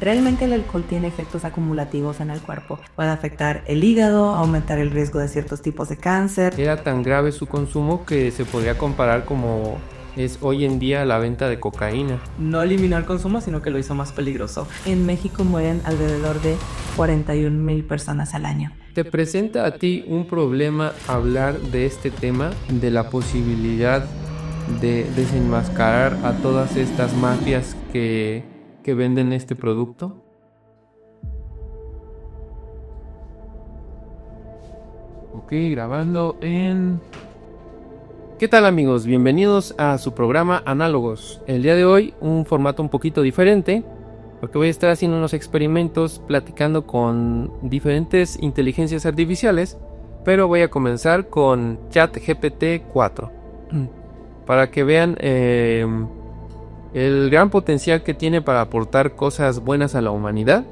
Realmente el alcohol tiene efectos acumulativos en el cuerpo. Puede afectar el hígado, aumentar el riesgo de ciertos tipos de cáncer. Era tan grave su consumo que se podría comparar como es hoy en día la venta de cocaína. No eliminó el consumo, sino que lo hizo más peligroso. En México mueren alrededor de 41,000 personas al año. ¿Te presenta a ti un problema hablar de este tema, de la posibilidad de desenmascarar a todas estas mafias que venden este producto? Ok, grabando en... ¿Qué tal, amigos? Bienvenidos a su programa Análogos. El día de hoy un formato un poquito diferente, porque voy a estar haciendo unos experimentos platicando con diferentes inteligencias artificiales, pero voy a comenzar con ChatGPT 4 para que vean el gran potencial que tiene para aportar cosas buenas a la humanidad.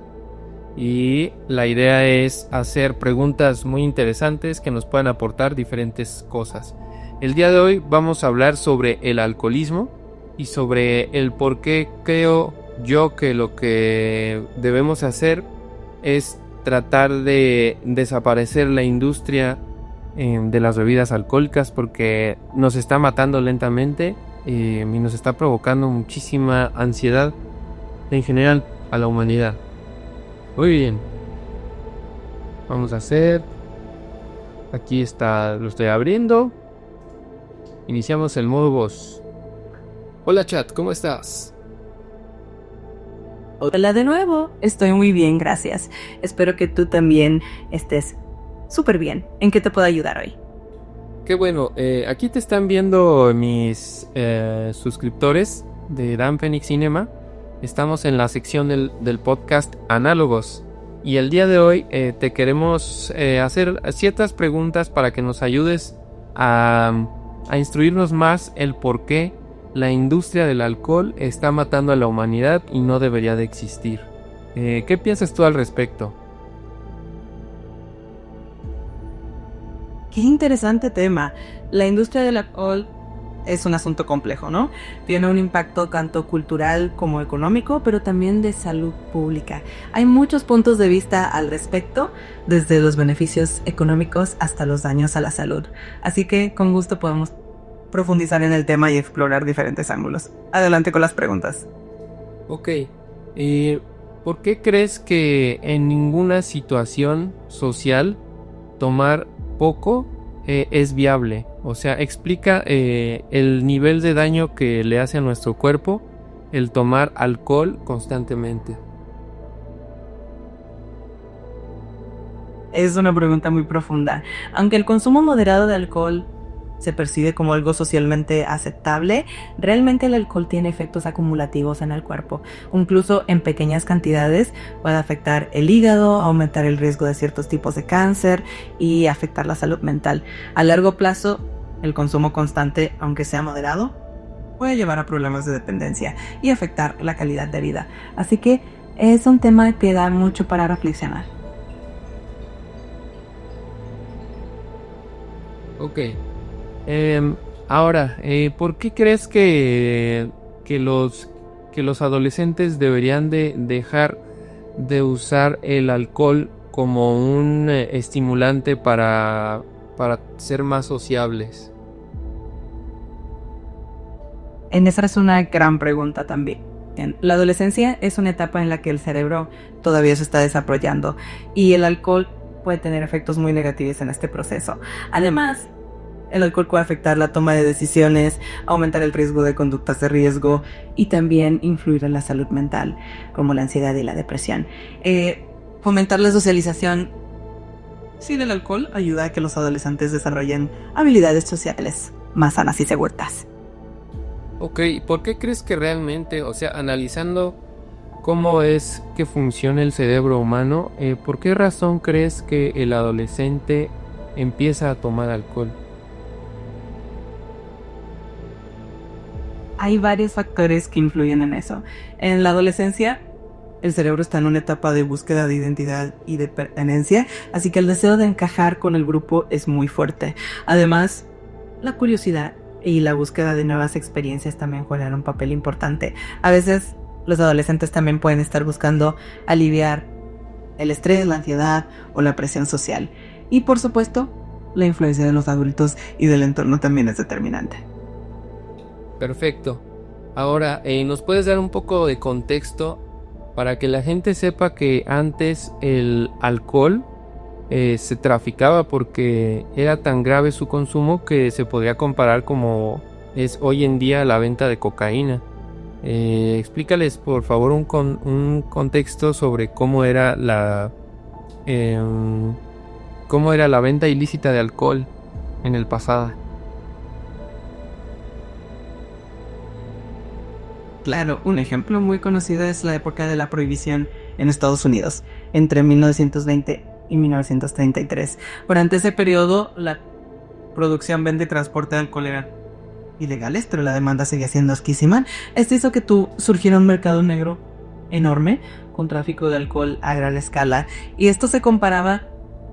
Y la idea es hacer preguntas muy interesantes que nos puedan aportar diferentes cosas. El día de hoy vamos a hablar sobre el alcoholismo y sobre el por qué creo yo que lo que debemos hacer es tratar de desaparecer la industria de las bebidas alcohólicas, porque nos está matando lentamente y nos está provocando muchísima ansiedad en general a la humanidad. Muy bien, vamos a hacer, aquí está, lo estoy abriendo. Iniciamos el modo voz. Hola chat, ¿cómo estás? Hola de nuevo, estoy muy bien, gracias. Espero que tú también estés súper bien. ¿En qué te puedo ayudar hoy? Qué bueno, aquí te están viendo mis suscriptores de Dan Phoenix Cinema. Estamos en la sección del podcast Análogos. Y el día de hoy te queremos hacer ciertas preguntas para que nos ayudes a instruirnos más el por qué la industria del alcohol está matando a la humanidad y no debería de existir. ¿Qué piensas tú al respecto? Qué interesante tema. La industria del alcohol es un asunto complejo, ¿no? Tiene un impacto tanto cultural como económico, pero también de salud pública. Hay muchos puntos de vista al respecto, desde los beneficios económicos hasta los daños a la salud. Así que con gusto podemos profundizar en el tema y explorar diferentes ángulos. Adelante con las preguntas. Ok, ¿por qué crees que en ninguna situación social tomar poco es viable? O sea, explica el nivel de daño que le hace a nuestro cuerpo el tomar alcohol constantemente. Es una pregunta muy profunda. Aunque el consumo moderado de alcohol se percibe como algo socialmente aceptable, realmente el alcohol tiene efectos acumulativos en el cuerpo. Incluso en pequeñas cantidades puede afectar el hígado, aumentar el riesgo de ciertos tipos de cáncer y afectar la salud mental. A largo plazo, el consumo constante, aunque sea moderado, puede llevar a problemas de dependencia y afectar la calidad de vida. Así que es un tema que da mucho para reflexionar. Ok. Ahora, ¿por qué crees que los adolescentes deberían de dejar de usar el alcohol como un estimulante para ser más sociables? Esa es una gran pregunta también. La adolescencia es una etapa en la que el cerebro todavía se está desarrollando y el alcohol puede tener efectos muy negativos en este proceso. Además, el alcohol puede afectar la toma de decisiones, aumentar el riesgo de conductas de riesgo y también influir en la salud mental, como la ansiedad y la depresión. Fomentar la socialización sin el alcohol ayuda a que los adolescentes desarrollen habilidades sociales más sanas y seguras. Ok, ¿por qué crees que realmente, o sea, analizando cómo es que funciona el cerebro humano, ¿por qué razón crees que el adolescente empieza a tomar alcohol? Hay varios factores que influyen en eso. En la adolescencia, el cerebro está en una etapa de búsqueda de identidad y de pertenencia, así que el deseo de encajar con el grupo es muy fuerte. Además, la curiosidad y la búsqueda de nuevas experiencias también juegan un papel importante. A veces Los adolescentes también pueden estar buscando aliviar el estrés, la ansiedad o la presión social. Y por supuesto, la influencia de los adultos y del entorno también es determinante. Perfecto. Ahora, ¿nos puedes dar un poco de contexto para que la gente sepa que antes el alcohol se traficaba porque era tan grave su consumo que se podría comparar como es hoy en día la venta de cocaína? Explícales por favor un contexto sobre cómo era la venta ilícita de alcohol en el pasado. Claro, un ejemplo muy conocido es la época de la prohibición en Estados Unidos, entre 1920 y 1933. Durante ese periodo, la producción, venta y transporte de alcohol eran ilegales, pero la demanda seguía siendo esquísima. Esto hizo que surgiera un mercado negro enorme, con tráfico de alcohol a gran escala, y esto se comparaba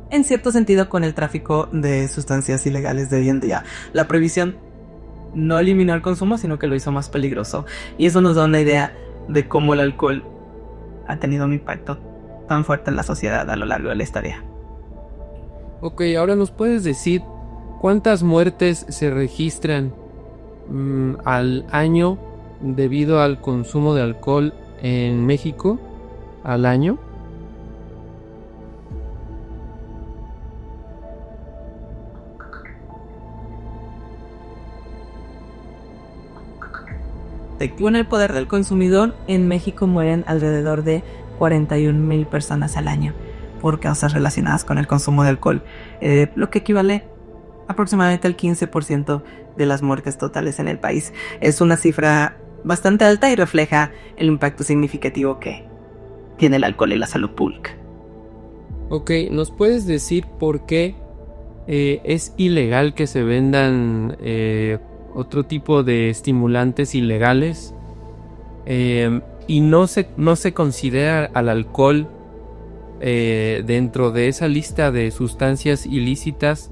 en cierto sentido con el tráfico de sustancias ilegales de hoy en día. La prohibición no eliminó el consumo, sino que lo hizo más peligroso, y eso nos da una idea de cómo el alcohol ha tenido un impacto tan fuerte en la sociedad a lo largo de la historia. Ok, ahora nos puedes decir cuántas muertes se registran al año debido al consumo de alcohol en México al año. Con el poder del consumidor, en México mueren alrededor de 41,000 personas al año por causas relacionadas con el consumo de alcohol, lo que equivale aproximadamente al 15% de las muertes totales en el país. Es una cifra bastante alta y refleja el impacto significativo que tiene el alcohol en la salud pública. Ok, ¿nos puedes decir por qué es ilegal que se vendan otro tipo de estimulantes ilegales y no se considera al alcohol dentro de esa lista de sustancias ilícitas?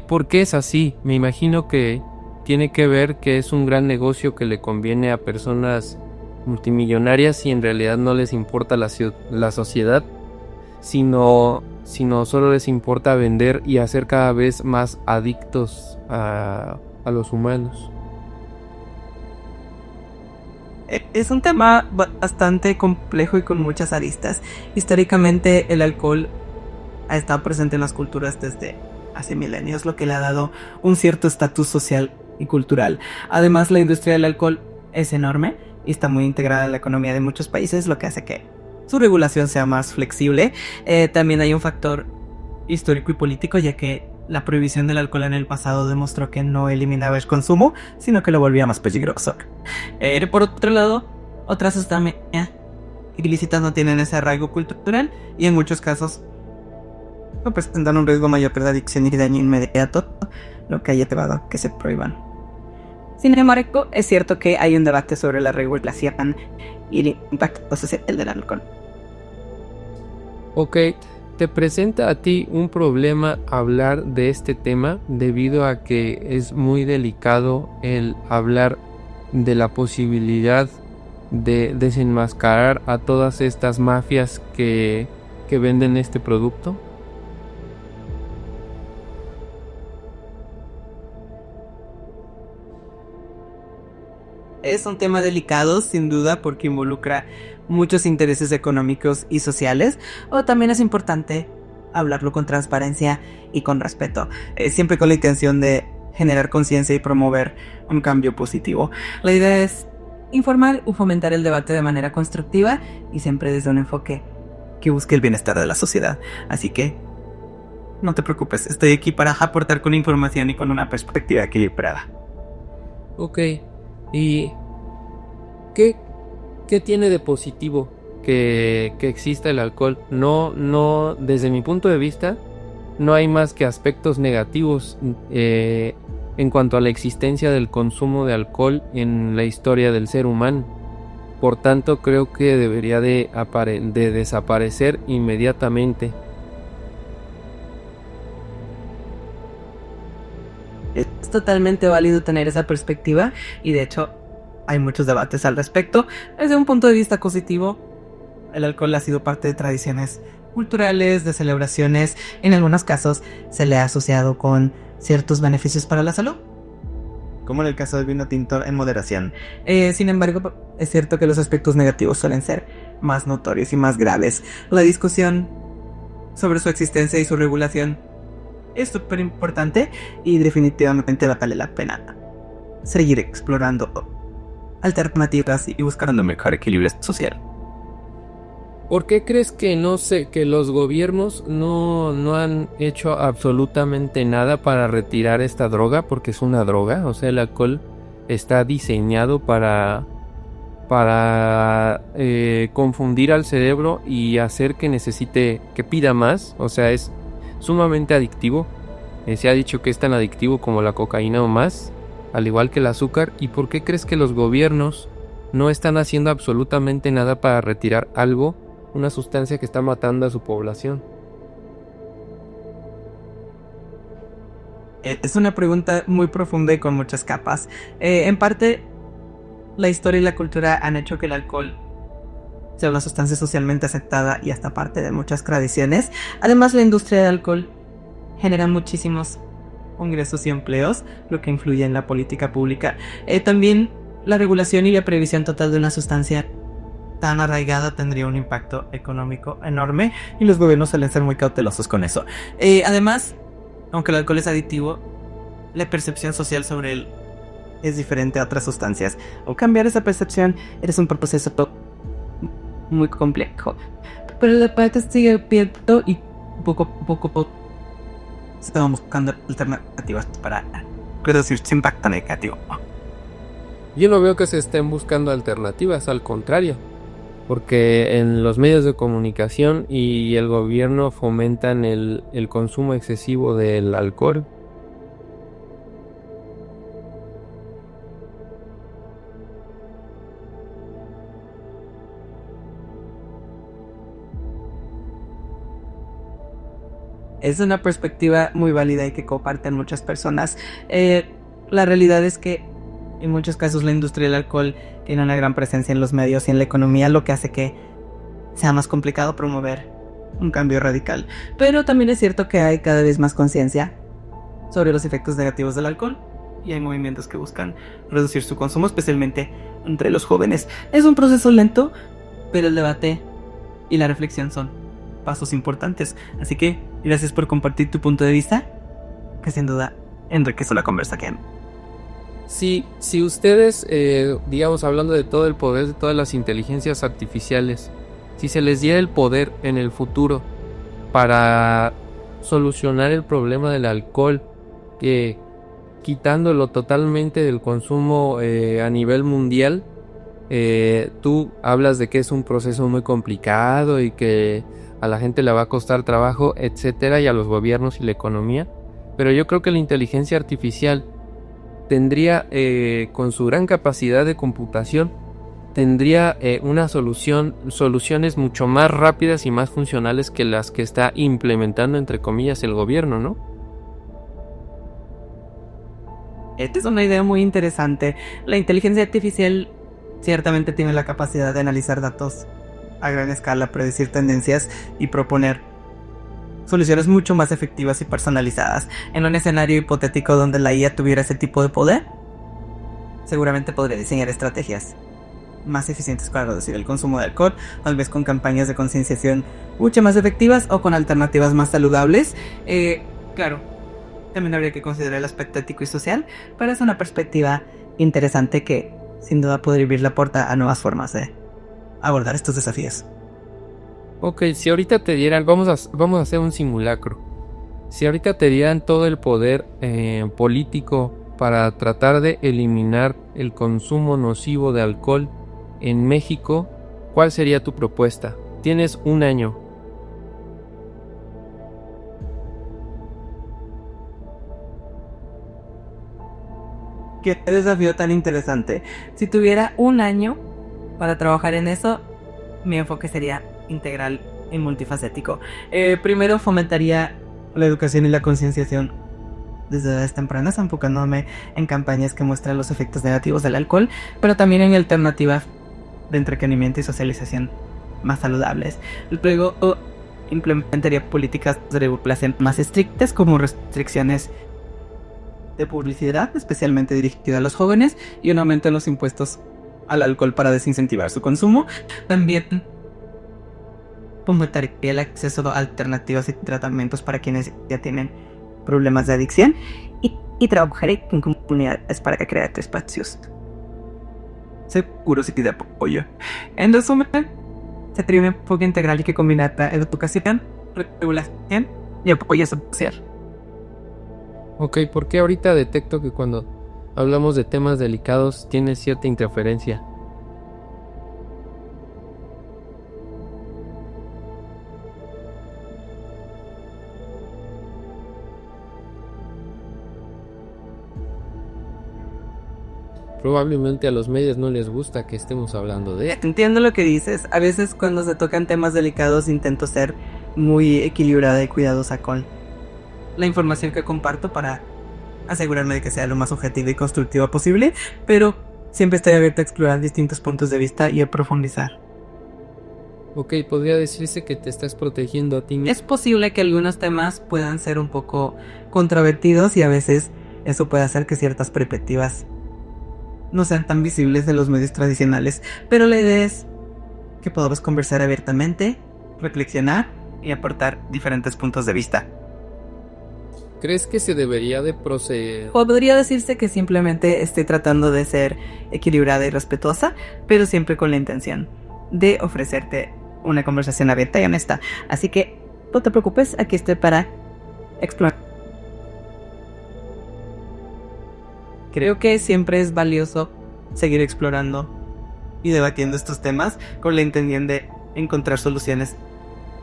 ¿Por qué es así? Me imagino que tiene que ver que es un gran negocio que le conviene a personas multimillonarias y en realidad no les importa la sociedad, sino solo les importa vender y hacer cada vez más adictos a los humanos. Es un tema bastante complejo y con muchas aristas. Históricamente el alcohol ha estado presente en las culturas desde hace milenios, lo que le ha dado un cierto estatus social y cultural. Además, la industria del alcohol es enorme y está muy integrada en la economía de muchos países, lo que hace que su regulación sea más flexible. También hay un factor histórico y político, ya que la prohibición del alcohol en el pasado demostró que no eliminaba el consumo, sino que lo volvía más peligroso. Por otro lado, otras sustancias ilícitas no tienen ese arraigo cultural y en muchos casos no presentan un riesgo mayor de adicción y daño inmediato, lo que haya llevado a que se prohíban. Sin embargo, es cierto que hay un debate sobre la regulación y el impacto social del alcohol. Ok, ¿te presenta a ti un problema hablar de este tema debido a que es muy delicado el hablar de la posibilidad de desenmascarar a todas estas mafias que venden este producto? Es un tema delicado, sin duda, porque involucra muchos intereses económicos y sociales, o también es importante hablarlo con transparencia y con respeto, siempre con la intención de generar conciencia y promover un cambio positivo. La idea es informar o fomentar el debate de manera constructiva y siempre desde un enfoque que busque el bienestar de la sociedad. Así que no te preocupes, estoy aquí para aportar con información y con una perspectiva equilibrada. Ok, ¿y qué tiene de positivo que exista el alcohol? No, desde mi punto de vista, no hay más que aspectos negativos en cuanto a la existencia del consumo de alcohol en la historia del ser humano. Por tanto, creo que debería de desaparecer inmediatamente. Es totalmente válido tener esa perspectiva y de hecho hay muchos debates al respecto. Desde un punto de vista positivo, el alcohol ha sido parte de tradiciones culturales, de celebraciones. En algunos casos se le ha asociado con ciertos beneficios para la salud, como en el caso del vino tinto en moderación. Sin embargo, es cierto que los aspectos negativos suelen ser más notorios y más graves. La discusión sobre su existencia y su regulación es súper importante y definitivamente vale la pena seguir explorando alternativas y buscando un mejor equilibrio social. ¿Por qué crees que que los gobiernos no han hecho absolutamente nada para retirar esta droga? Porque es una droga, o sea, el alcohol está diseñado para confundir al cerebro y hacer que pida más, o sea, es sumamente adictivo. Se ha dicho que es tan adictivo como la cocaína o más, al igual que el azúcar. ¿Y por qué crees que los gobiernos no están haciendo absolutamente nada para retirar una sustancia que está matando a su población? Es una pregunta muy profunda y con muchas capas. En parte, la historia y la cultura han hecho que el alcohol sea una sustancia socialmente aceptada y hasta parte de muchas tradiciones. Además, la industria del alcohol genera muchísimos ingresos y empleos, lo que influye en la política pública. También la regulación y la prohibición total de una sustancia tan arraigada tendría un impacto económico enorme y los gobiernos suelen ser muy cautelosos con eso. Además, aunque el alcohol es adictivo, la percepción social sobre él es diferente a otras sustancias. Al cambiar esa percepción, eres un proceso muy complejo. Pero el debate sigue abierto y poco a poco estamos buscando alternativas para reducir su impacto negativo. Yo no veo que se estén buscando alternativas, al contrario, porque en los medios de comunicación y el gobierno fomentan el consumo excesivo del alcohol. Es una perspectiva muy válida y que comparten muchas personas. La realidad es que en muchos casos la industria del alcohol tiene una gran presencia en los medios y en la economía, lo que hace que sea más complicado promover un cambio radical. Pero también es cierto que hay cada vez más conciencia sobre los efectos negativos del alcohol y hay movimientos que buscan reducir su consumo, especialmente entre los jóvenes. Es un proceso lento, pero el debate y la reflexión son pasos importantes. Así que gracias por compartir tu punto de vista, que sin duda enriqueció la conversación. Si ustedes, digamos, hablando de todo el poder de todas las inteligencias artificiales, si se les diera el poder en el futuro para solucionar el problema del alcohol, quitándolo totalmente del consumo a nivel mundial, tú hablas de que es un proceso muy complicado y que a la gente le va a costar trabajo, etcétera, y a los gobiernos y la economía, pero yo creo que la inteligencia artificial tendría, con su gran capacidad de computación, tendría soluciones mucho más rápidas y más funcionales que las que está implementando, entre comillas, el gobierno, ¿no? Esta es una idea muy interesante. La inteligencia artificial ciertamente tiene la capacidad de analizar datos a gran escala, predecir tendencias y proponer soluciones mucho más efectivas y personalizadas. En un escenario hipotético donde la IA tuviera ese tipo de poder, seguramente podría diseñar estrategias más eficientes para reducir el consumo de alcohol, tal vez con campañas de concienciación mucho más efectivas o con alternativas más saludables. Claro, también habría que considerar el aspecto ético y social, pero es una perspectiva interesante que sin duda podría abrir la puerta a nuevas formas de abordar estos desafíos. Ok, si ahorita te dieran, vamos a hacer un simulacro. Si ahorita te dieran todo el poder político para tratar de eliminar el consumo nocivo de alcohol en México, ¿cuál sería tu propuesta? Tienes un año. Qué desafío tan interesante. Si tuviera un año para trabajar en eso, mi enfoque sería integral y multifacético. Primero fomentaría la educación y la concienciación desde edades tempranas, enfocándome en campañas que muestran los efectos negativos del alcohol, pero también en alternativas de entretenimiento y socialización más saludables. Luego implementaría políticas de regulación más estrictas, como restricciones de publicidad, especialmente dirigida a los jóvenes, y un aumento en los impuestos al alcohol para desincentivar su consumo. También fomentaría el acceso a alternativas y tratamientos para quienes ya tienen problemas de adicción, y trabajaré con comunidades para crear espacios seguros y de apoyo. En resumen, se tiene un enfoque integral y que combina educación, regulación y apoyo social. Ok, porque ahorita detecto que cuando hablamos de temas delicados tiene cierta interferencia? Probablemente a los medios no les gusta que estemos hablando de... Entiendo lo que dices. A veces cuando se tocan temas delicados intento ser muy equilibrada y cuidadosa con la información que comparto para asegurarme de que sea lo más objetiva y constructiva posible, pero siempre estoy abierta a explorar distintos puntos de vista y a profundizar. Ok, podría decirse que te estás protegiendo a ti mismo. Es posible que algunos temas puedan ser un poco controvertidos y a veces eso puede hacer que ciertas perspectivas no sean tan visibles de los medios tradicionales, pero la idea es que podamos conversar abiertamente, reflexionar y aportar diferentes puntos de vista. ¿Crees que se debería de proceder? Podría decirse que simplemente estoy tratando de ser equilibrada y respetuosa, pero siempre con la intención de ofrecerte una conversación abierta y honesta. Así que no te preocupes, aquí estoy para explorar. Creo que siempre es valioso seguir explorando y debatiendo estos temas con la intención de encontrar soluciones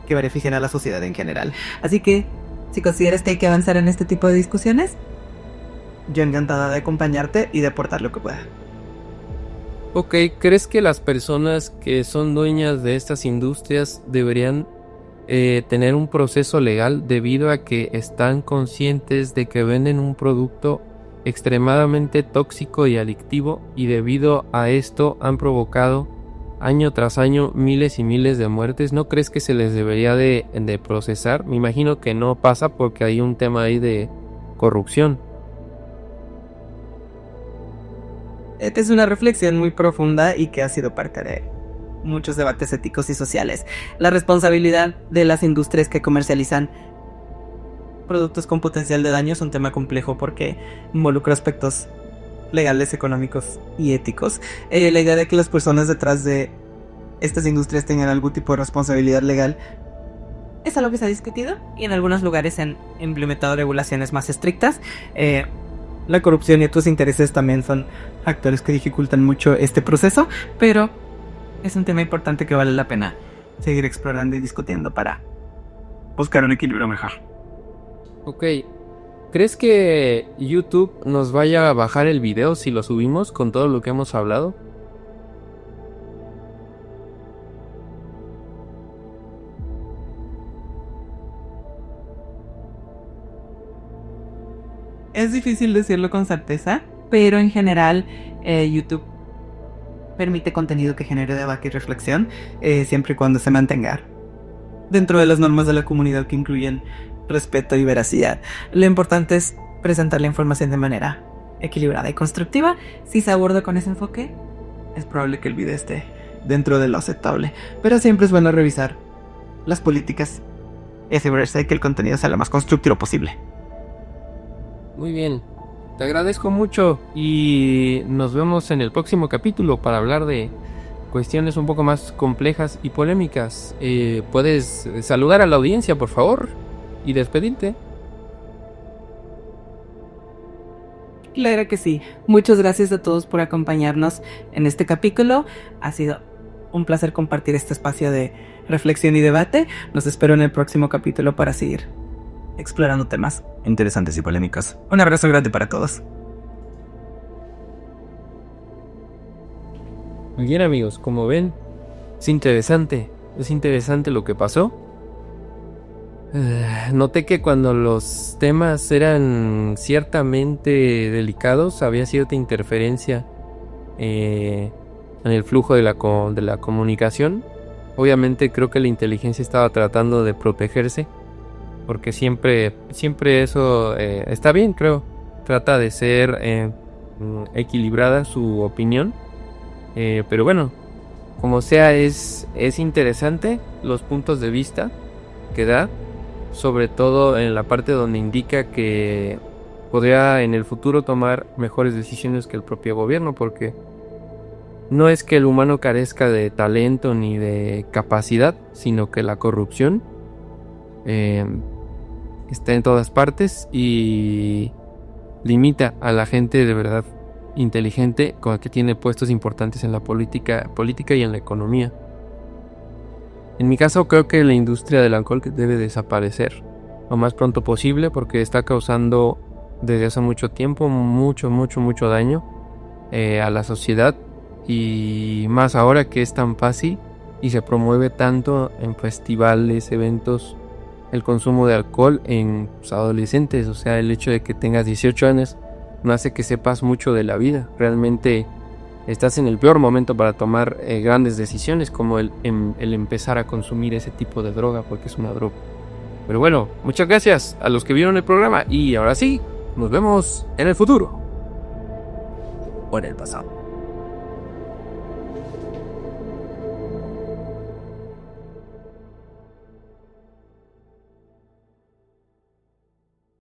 que beneficien a la sociedad en general. Así que, si consideras que hay que avanzar en este tipo de discusiones, yo encantada de acompañarte y de aportar lo que pueda. Ok, ¿crees que las personas que son dueñas de estas industrias deberían tener un proceso legal debido a que están conscientes de que venden un producto extremadamente tóxico y adictivo, y debido a esto han provocado año tras año miles y miles de muertes? ¿No crees que se les debería de procesar? Me imagino que no pasa porque hay un tema ahí de corrupción. Esta es una reflexión muy profunda y que ha sido parte de muchos debates éticos y sociales. La responsabilidad de las industrias que comercializan productos con potencial de daño es un tema complejo porque involucra aspectos legales, económicos y éticos. La idea de que las personas detrás de estas industrias tengan algún tipo de responsabilidad legal es algo que se ha discutido y en algunos lugares se han implementado regulaciones más estrictas. La corrupción y otros intereses también son factores que dificultan mucho este proceso, pero es un tema importante que vale la pena seguir explorando y discutiendo para buscar un equilibrio mejor. Ok, ¿crees que YouTube nos vaya a bajar el video si lo subimos con todo lo que hemos hablado? Es difícil decirlo con certeza, pero en general YouTube permite contenido que genere debate y reflexión, siempre y cuando se mantenga dentro de las normas de la comunidad que incluyen respeto y veracidad. Lo importante es presentar la información de manera equilibrada y constructiva. Si se aborda con ese enfoque, es probable que el video esté dentro de lo aceptable, pero siempre es bueno revisar las políticas y asegurarse de que el contenido sea lo más constructivo posible. Muy bien, te agradezco mucho y nos vemos en el próximo capítulo para hablar de cuestiones un poco más complejas y polémicas. ¿Puedes saludar a la audiencia, por favor, y despedirte? Claro que sí. Muchas gracias a todos por acompañarnos en este capítulo. Ha sido un placer compartir este espacio de reflexión y debate. Los espero en el próximo capítulo para seguir explorando temas interesantes y polémicos. Un abrazo grande para todos. Muy bien, amigos, como ven, es interesante lo que pasó. Noté que cuando los temas eran ciertamente delicados, había cierta interferencia en el flujo de la comunicación. Obviamente creo que la inteligencia estaba tratando de protegerse, porque siempre eso está bien, creo. Trata de ser equilibrada su opinión. Pero bueno, como sea, es interesante los puntos de vista que da, sobre todo en la parte donde indica que podría en el futuro tomar mejores decisiones que el propio gobierno, porque no es que el humano carezca de talento ni de capacidad, sino que la corrupción está en todas partes y limita a la gente de verdad inteligente, con el que tiene puestos importantes en la política y en la economía. En mi caso, creo que la industria del alcohol debe desaparecer lo más pronto posible, porque está causando desde hace mucho tiempo mucho daño a la sociedad, y más ahora que es tan fácil y se promueve tanto en festivales, eventos, el consumo de alcohol en adolescentes. O sea, el hecho de que tengas 18 años no hace que sepas mucho de la vida. Realmente estás en el peor momento para tomar grandes decisiones, como el empezar a consumir ese tipo de droga, porque es una droga. Pero bueno, muchas gracias a los que vieron el programa, y ahora sí, nos vemos en el futuro o en el pasado.